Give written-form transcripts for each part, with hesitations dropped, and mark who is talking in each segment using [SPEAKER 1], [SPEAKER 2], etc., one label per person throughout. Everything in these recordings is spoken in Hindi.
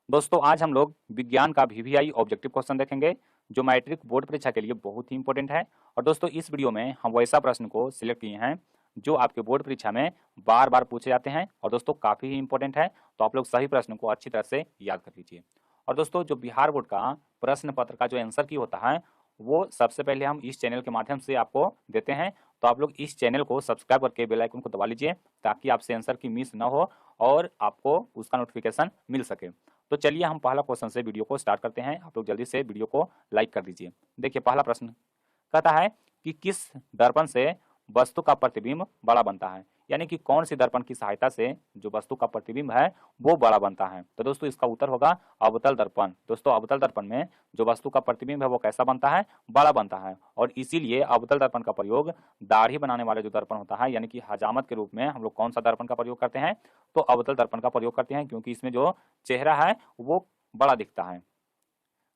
[SPEAKER 1] दोस्तों आज हम लोग विज्ञान का वीवीआई ऑब्जेक्टिव क्वेश्चन देखेंगे जो मैट्रिक बोर्ड परीक्षा के लिए बहुत ही इंपॉर्टेंट है। और दोस्तों इस वीडियो में हम वैसा प्रश्न को सिलेक्ट किए हैं जो आपके बोर्ड परीक्षा में बार बार पूछे जाते हैं और दोस्तों काफ़ी ही इंपॉर्टेंट है, तो आप लोग सभी प्रश्न को अच्छी तरह से याद कर लीजिए। और दोस्तों जो बिहार बोर्ड का प्रश्न पत्र का जो आंसर की होता है वो सबसे पहले हम इस चैनल के माध्यम से आपको देते हैं, तो आप लोग इस चैनल को सब्सक्राइब करके बेल आइकन को दबा लीजिए ताकि आपसे आंसर की मिस ना हो और आपको उसका नोटिफिकेशन मिल सके। तो चलिए हम पहला क्वेश्चन से वीडियो को स्टार्ट करते हैं। आप लोग जल्दी से वीडियो को लाइक कर दीजिए। देखिए पहला प्रश्न कहता है कि किस दर्पण से वस्तु का प्रतिबिंब बड़ा बनता है, यानी कि कौन सी दर्पण की सहायता से जो वस्तु का प्रतिबिंब है वो बड़ा बनता है। तो दोस्तों इसका उत्तर होगा अवतल दर्पण। दोस्तों अवतल दर्पण में जो वस्तु का प्रतिबिंब है वो कैसा बनता है, बड़ा बनता है। और इसीलिए अवतल दर्पण का प्रयोग दाढ़ी बनाने वाले जो दर्पण होता है यानी कि हजामत के रूप में हम लोग कौन सा दर्पण का प्रयोग करते हैं, तो अवतल दर्पण का प्रयोग करते हैं, क्योंकि इसमें जो चेहरा है वो बड़ा दिखता है।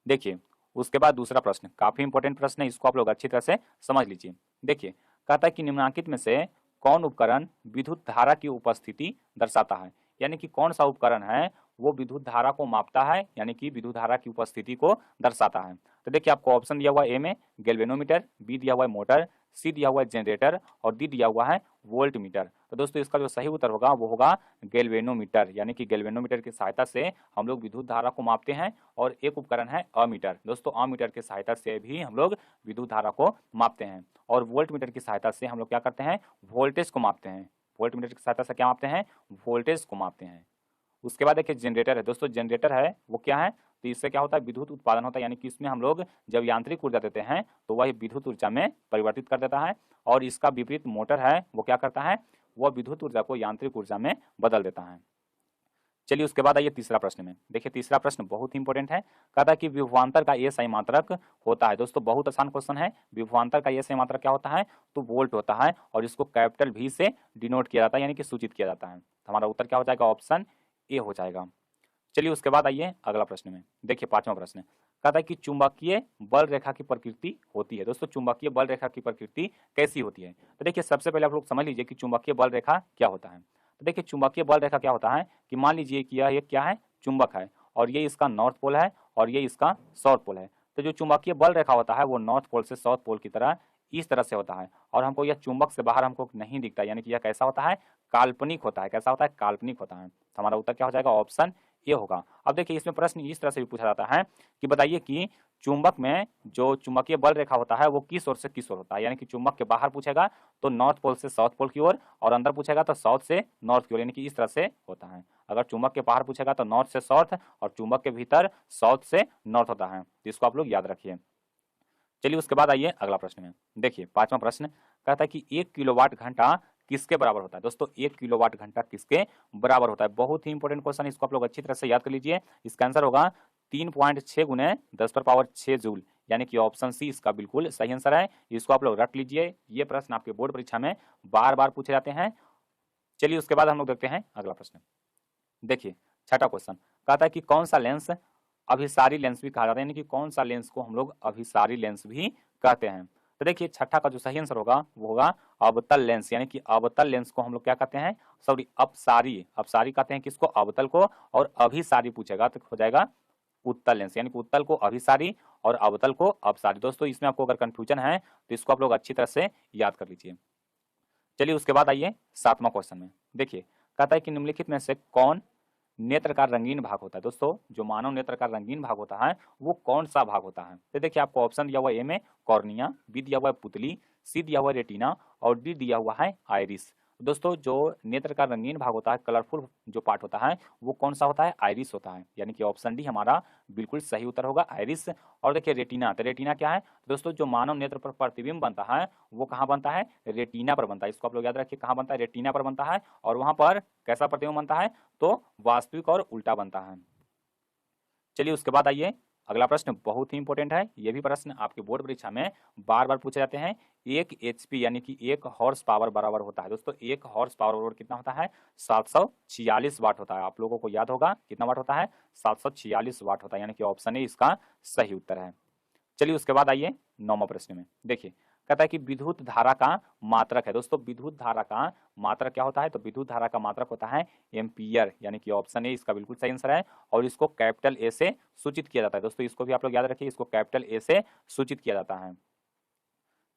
[SPEAKER 1] देखिए उसके बाद दूसरा प्रश्न काफी इंपॉर्टेंट प्रश्न है, इसको आप लोग अच्छी तरह से समझ लीजिए। देखिए कहता है कि निम्नलिखित में से कौन उपकरण विद्युत धारा की उपस्थिति दर्शाता है, यानी कि कौन सा उपकरण है वो विद्युत धारा को मापता है यानी कि विद्युत धारा की उपस्थिति को दर्शाता है। तो देखिए आपको ऑप्शन दिया हुआ है, ए में गैल्वेनोमीटर, बी दिया हुआ है मोटर, सी दिया हुआ है जनरेटर और डी दिया हुआ है वोल्ट मीटर। तो दोस्तों इसका जो सही उत्तर होगा वो होगा गैल्वेनोमीटर, यानी कि गैल्वेनोमीटर की सहायता से हम लोग विद्युत धारा को मापते हैं। और एक उपकरण है अमीटर, दोस्तों अमीटर की सहायता से भी हम लोग विद्युत धारा को मापते हैं। और वोल्ट मीटर की सहायता से हम लोग क्या करते हैं, वोल्टेज को मापते हैं। वोल्ट मीटर की सहायता से क्या मापते हैं, वोल्टेज को मापते हैं। उसके बाद देखिए जनरेटर है। दोस्तों जनरेटर है वो क्या है, तो इससे क्या होता है, विद्युत उत्पादन होता है, यानी कि इसमें हम लोग जब यांत्रिक ऊर्जा देते हैं तो वह विद्युत ऊर्जा में परिवर्तित कर देता है। और इसका विपरीत मोटर है वो क्या करता है, वह विद्युत ऊर्जा को यांत्रिक ऊर्जा में बदल देता है। चलिए उसके बाद आइए तीसरा प्रश्न में। देखिए तीसरा प्रश्न बहुत ही इंपॉर्टेंट है। कहता है कि विभवांतर का ये सही मात्रक होता है। दोस्तों बहुत आसान क्वेश्चन है। विभवांतर का ये सही मात्रक क्या होता है, तो वोल्ट होता है और इसको कैपिटल वी से डिनोट किया जाता है यानी कि सूचित किया जाता है। तो हमारा उत्तर क्या हो जाएगा, ऑप्शन ए हो जाएगा। चलिए उसके बाद आइए अगला प्रश्न में। देखिए पांचवा प्रश्न कहता है कि चुंबकीय बल रेखा की प्रकृति होती है। दोस्तों चुंबकीय बल रेखा की प्रकृति कैसी होती है, तो देखिए सबसे पहले आप लोग समझ लीजिए कि चुंबकीय बल रेखा क्या होता है। तो देखिए चुंबकीय बल रेखा क्या होता है कि मान लीजिए कि यह क्या है, चुंबक है और ये इसका नॉर्थ पोल है और ये इसका साउथ पोल है। तो जो चुंबकीय बल रेखा होता है वो नॉर्थ पोल से साउथ पोल की तरह इस तरह से होता है और हमको यह चुंबक से बाहर हमको नहीं दिखता, यानी कि यह कैसा होता है, काल्पनिक होता है। कैसा होता है, काल्पनिक होता है। तो हमारा उत्तर क्या हो जाएगा, ऑप्शन ये होगा। अब देखिए इसमें प्रश्न इस तरह से भी पूछा जाता है कि बताइए कि चुंबक में जो चुंबकीय बल रेखा होता है वो किस ओर से किस ओर होता है, यानी कि चुंबक के बाहर पूछेगा तो नॉर्थ पोल से साउथ पोल की ओर और अंदर पूछेगा तो साउथ से नॉर्थ की ओर, यानी कि इस तरह से होता है। अगर चुंबक के बाहर पूछेगा तो नॉर्थ से साउथ और चुंबक के भीतर साउथ से नॉर्थ होता है। तो इसको आप लोग याद रखिए। चलिए उसके बाद आइए अगला प्रश्न में। देखिए पांचवा प्रश्न कहता है कि 1 किलोवाट घंटा किसके बराबर होता है। दोस्तों 1 किलोवाट घंटा किसके बराबर होता है, बहुत ही इंपॉर्टेंट क्वेश्चन, इसको आप लोग अच्छी तरह से याद कर लीजिए। इसका आंसर होगा 3.6 गुने 10⁻6 जूल, यानी कि ऑप्शन सी इसका बिल्कुल सही आंसर है। इसको आप लोग रख लीजिए, ये प्रश्न आपके बोर्ड परीक्षा में बार बार पूछे जाते हैं। चलिए उसके बाद हम लोग देखते हैं अगला प्रश्न। देखिए छठा क्वेश्चन कहता है कि कौन सा लेंस अभिसारी लेंस भी कहा जाता है, यानी कि कौन सा लेंस को हम लोग अभिसारी लेंस भी कहते हैं। तो देखिए छठा का जो सही आंसर होगा वो होगा अवतल लेंस, यानी कि अवतल लेंस को हम लोग क्या कहते हैं, सॉरी अपसारी, अपसारी कहते हैं किसको, अवतल को। और अभिसारी पूछेगा तो हो जाएगा उत्तल लेंस, यानी कि उत्तल को अभिसारी और अवतल को अपसारी। दोस्तों इसमें आपको अगर कंफ्यूजन है तो इसको आप लोग अच्छी तरह से याद कर लीजिए। चलिए उसके बाद आइए सातवां क्वेश्चन में। देखिए कहता है कि निम्नलिखित में से कौन नेत्र का रंगीन भाग होता है। दोस्तों जो मानव नेत्र का रंगीन भाग होता है वो कौन सा भाग होता है, तो देखिए आपको ऑप्शन दिया हुआ है, ए में कॉर्निया, बी दिया हुआ है पुतली, सी दिया हुआ है रेटिना और डी दिया हुआ है आइरिस। दोस्तों जो नेत्र का रंगीन भाग होता है, कलरफुल जो पार्ट होता है वो कौन सा होता है, आइरिस होता है, यानी कि ऑप्शन डी हमारा बिल्कुल सही उत्तर होगा, आइरिस। और देखिए रेटिना, तो रेटिना क्या है, दोस्तों जो मानव नेत्र पर प्रतिबिंब बनता है वो कहाँ बनता है, रेटिना पर बनता है। इसको आप लोग याद रखिए, कहाँ बनता है, रेटिना पर बनता है। और वहां पर कैसा प्रतिबिंब बनता है, तो वास्तविक और उल्टा बनता है। चलिए उसके बाद आइए अगला प्रश्न बहुत ही इंपॉर्टेंट है, ये भी प्रश्न आपके बोर्ड परीक्षा में बार बार पूछे जाते हैं। 1 HP यानी कि 1 हॉर्स पावर बराबर होता है। दोस्तों 1 हॉर्स पावर बराबर कितना होता है, 746 वाट होता है। आप लोगों को याद होगा कितना वाट होता है, 746 वाट होता है, यानी कि ऑप्शन ए इसका सही उत्तर है। चलिए उसके बाद आइए नौवां प्रश्न में। देखिए कहता है कि विद्युत धारा का मात्रक है। दोस्तों विद्युत धारा का मात्रक क्या होता है? तो विद्युत धारा का मात्रक होता है एम्पियर, यानी कि ऑप्शन ए इसका बिल्कुल सही आंसर है। और इसको कैपिटल ए से सूचित किया जाता है। दोस्तों इसको भी आप लोग याद रखिए, इसको कैपिटल ए से सूचित किया जाता है।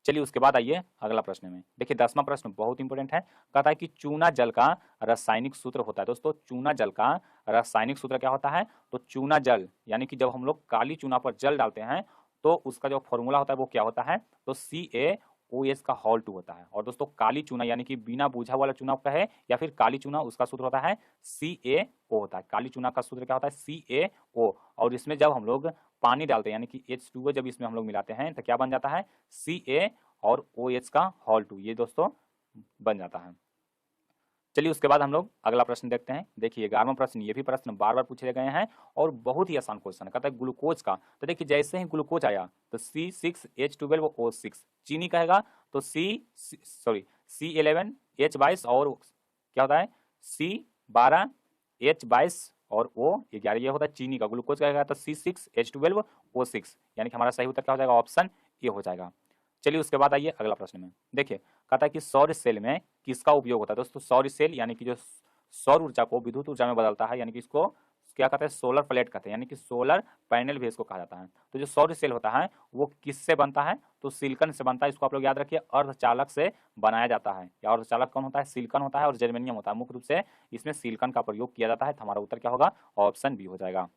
[SPEAKER 1] चलिए उसके बाद आइए अगला प्रश्न में। देखिए 10वां प्रश्न बहुत इंपॉर्टेंट है। कहता है कि चूना जल का रासायनिक सूत्र होता है। दोस्तों चूना जल का रासायनिक सूत्र क्या होता है? तो चूना जल यानी कि जब हम लोग काली चूना पर जल डालते हैं तो उसका जो फॉर्मूला होता है वो क्या होता है? तो CaOH का होल 2 होता है। और दोस्तों काली चूना यानी कि बिना बूझा वाला चूना का है या फिर काली चूना, उसका सूत्र होता है CaO होता है। काली चूना का सूत्र क्या होता है? CaO। और इसमें जब हम लोग पानी डालते हैं यानी कि H2O जब इसमें हम लोग मिलाते हैं तो क्या बन जाता है? Ca और OH का होल 2, ये दोस्तों बन जाता है। चलिए उसके बाद हम लोग अगला प्रश्न देखते हैं। देखिए 11वां प्रश्न, ये भी प्रश्न बार बार पूछे गए हैं और बहुत ही आसान क्वेश्चन है। कहता है ग्लूकोज का, तो देखिए जैसे ही ग्लूकोज आया तो C6H12O6, चीनी कहेगा तो C11H22 और क्या होता है? C12H22 और O11, ये होता है चीनी का। ग्लूकोज कहेगा तो C6H12O6, यानी कि हमारा सही उत्तर क्या हो जाएगा? ऑप्शन ए हो जाएगा। चलिए उसके बाद आइए अगला प्रश्न में। देखिए कहता है कि सौर सेल में किसका उपयोग होता है? दोस्तों सौर सेल यानी कि जो सौर ऊर्जा को विद्युत ऊर्जा में बदलता है, यानी कि इसको क्या कहते हैं? सोलर प्लेट कहते हैं, यानी कि सोलर पैनल भी इसको कहा जाता है। तो जो सौर सेल होता है वो किससे बनता है? तो सिलिकॉन से बनता है। इसको आप लोग याद रखिए, अर्धचालक से बनाया जाता है। या अर्धचालक कौन होता है? सिलिकॉन होता है और जर्मेनियम होता है। मुख्य रूप से इसमें सिलिकॉन का प्रयोग किया जाता है। तो हमारा उत्तर क्या होगा? ऑप्शन बी हो जाएगा।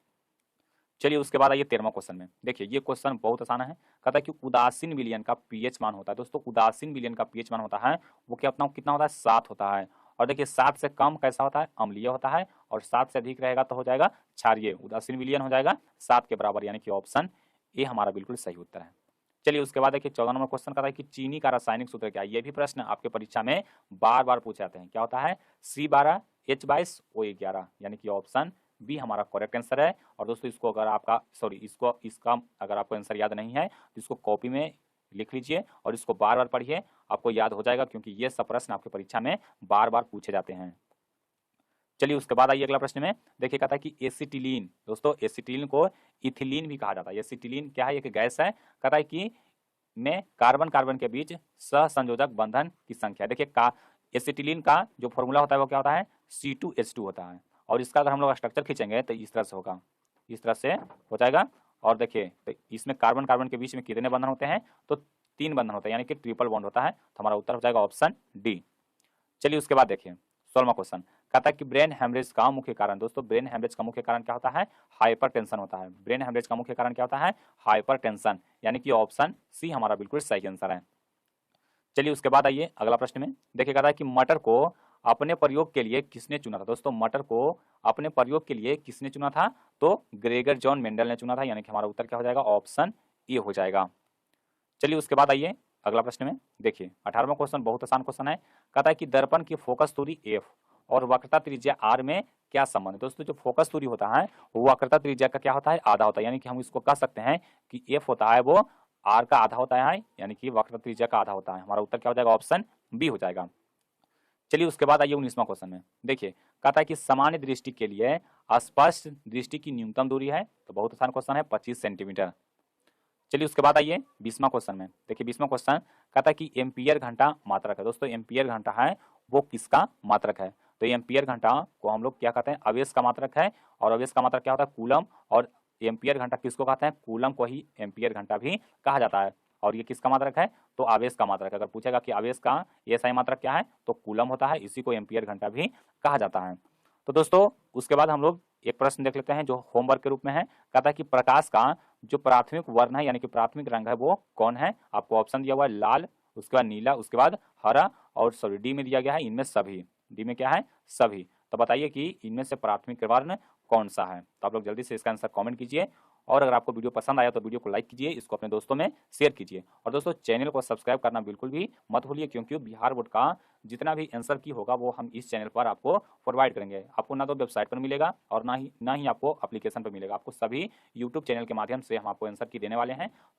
[SPEAKER 1] चलिए उसके बाद आइए 13वां क्वेश्चन में। देखिए ये क्वेश्चन बहुत आसान है। कहता है कि उदासीन विलयन का पीएच मान होता है। दोस्तों उदासीन विलयन का पीएच मान होता है वो कितना होता है? 7 होता है। और देखिए 7 से कम कैसा होता है? अम्लीय होता है। और 7 से अधिक रहेगा तो हो जाएगा क्षारीय। उदासीन विलयन हो जाएगा 7 के बराबर, यानी कि ऑप्शन ए हमारा बिल्कुल सही उत्तर है। चलिए उसके बाद देखिए 14 नंबर क्वेश्चन कहता है कि चीनी का रासायनिक सूत्र क्या है? ये भी प्रश्न आपके परीक्षा में बार बार पूछे जाते हैं। क्या होता है? C12H22O11, यानी कि ऑप्शन बी हमारा करेक्ट आंसर है। और दोस्तों इसको अगर आपका इसका अगर आपको आंसर याद नहीं है तो इसको कॉपी में लिख लीजिए और इसको बार बार पढ़िए, आपको याद हो जाएगा, क्योंकि ये सब प्रश्न आपके परीक्षा में बार बार पूछे जाते हैं। चलिए उसके बाद आइए अगला प्रश्न में। देखिए कहता है कि एसिटिलीन, दोस्तों एसिटिलीन को इथिलीन भी कहा जाता है। एसिटिलीन क्या है? एक गैस है। कहता है कि में कार्बन कार्बन के बीच सहसंयोजक बंधन की संख्या। देखिए एसिटिलीन का जो फॉर्मूला होता है वो क्या होता है? C2H2 होता है। और इसका अगर हम लोग स्ट्रक्चर खींचेंगे तो इस तरह से होगा, इस तरह से हो जाएगा। और देखिए तो इसमें कार्बन कार्बन के बीच में कितने बंधन होते हैं? तो 3 बंधन होते हैं, यानी कि ट्रिपल बॉन्ड होता है। तो हमारा उत्तर हो जाएगा ऑप्शन डी। चलिए उसके बाद देखिए 16वां क्वेश्चन कहता है कि ब्रेन हेमरेज का मुख्य कारण। दोस्तों ब्रेन हेमरेज का मुख्य कारण क्या होता है? हाइपरटेंशन होता है। ब्रेन हेमरेज का मुख्य कारण क्या होता है? हाइपरटेंशन, यानी कि ऑप्शन सी हमारा बिल्कुल सही आंसर है। चलिए उसके बाद आइए अगला प्रश्न में। देखिए कहता है कि मटर को अपने प्रयोग के लिए किसने चुना था? दोस्तों मटर को अपने प्रयोग के लिए किसने चुना था? तो ग्रेगर जॉन मेंडल ने चुना था, यानी कि हमारा उत्तर क्या हो जाएगा? ऑप्शन ए हो जाएगा। चलिए उसके बाद आइए अगला प्रश्न में। देखिए 18वां क्वेश्चन बहुत आसान क्वेश्चन है। कहता है कि दर्पण की फोकस दूरी f और वक्रता त्रिज्या r में क्या संबंध है? दोस्तों जो फोकस दूरी होता है वो वक्रता त्रिज्या का क्या होता है? आधा होता है। यानी कि हम इसको कह सकते हैं कि f होता है वो r का आधा होता है, यानी कि वक्रता त्रिज्या का आधा होता है। हमारा उत्तर क्या हो जाएगा? ऑप्शन बी हो जाएगा। चलिए उसके बाद आइए 19वां क्वेश्चन में। देखिए कहता है कि सामान्य दृष्टि के लिए स्पष्ट दृष्टि की न्यूनतम दूरी है। तो बहुत आसान क्वेश्चन है, 25 सेंटीमीटर। चलिए उसके बाद आइए 20वां क्वेश्चन में। देखिए 20वां क्वेश्चन कहता है कि एम्पियर घंटा मात्रक है। दोस्तों एम्पियर घंटा है वो किसका मात्रक है? तो एम्पियर घंटा को हम लोग क्या कहते हैं? आवेश का मात्रक है। और आवेश का मात्रक क्या होता है? कूलम। और एम्पियर घंटा किसको कहते हैं? कूलम को ही एम्पियर घंटा भी कहा जाता है। और ये किसका मात्रक है? तो आवेश का मात्रक। अगर पूछेगा कि आवेश का एसआई मात्रक क्या है तो कूलम होता है, इसी को एम्पियर घंटा भी कहा जाता है। तो दोस्तों उसके बाद हम लोग एक प्रश्न देख लेते हैं जो होमवर्क के रूप में है। कहता है कि प्रकाश का जो प्राथमिक वर्ण है यानी कि प्राथमिक रंग है वो कौन है? आपको ऑप्शन दिया हुआ है लाल, उसके बाद नीला, उसके बाद हरा, और सॉरी डी में दिया गया है इनमें सभी। डी में क्या है? सभी। तो बताइए कि इनमें से प्राथमिक वर्ण कौन सा है? तो आप लोग जल्दी से इसका आंसर कमेंट कीजिए। और अगर आपको वीडियो पसंद आया तो वीडियो को लाइक कीजिए, इसको अपने दोस्तों में शेयर कीजिए। और दोस्तों चैनल को सब्सक्राइब करना बिल्कुल भी मत भूलिए, क्योंकि बिहार बोर्ड का जितना भी आंसर की होगा वो हम इस चैनल पर आपको प्रोवाइड करेंगे। आपको ना तो वेबसाइट पर मिलेगा और ना ही आपको एप्लीकेशन पर मिलेगा, आपको सभी यूट्यूब चैनल के माध्यम से हम आपको आंसर की देने वाले हैं। तो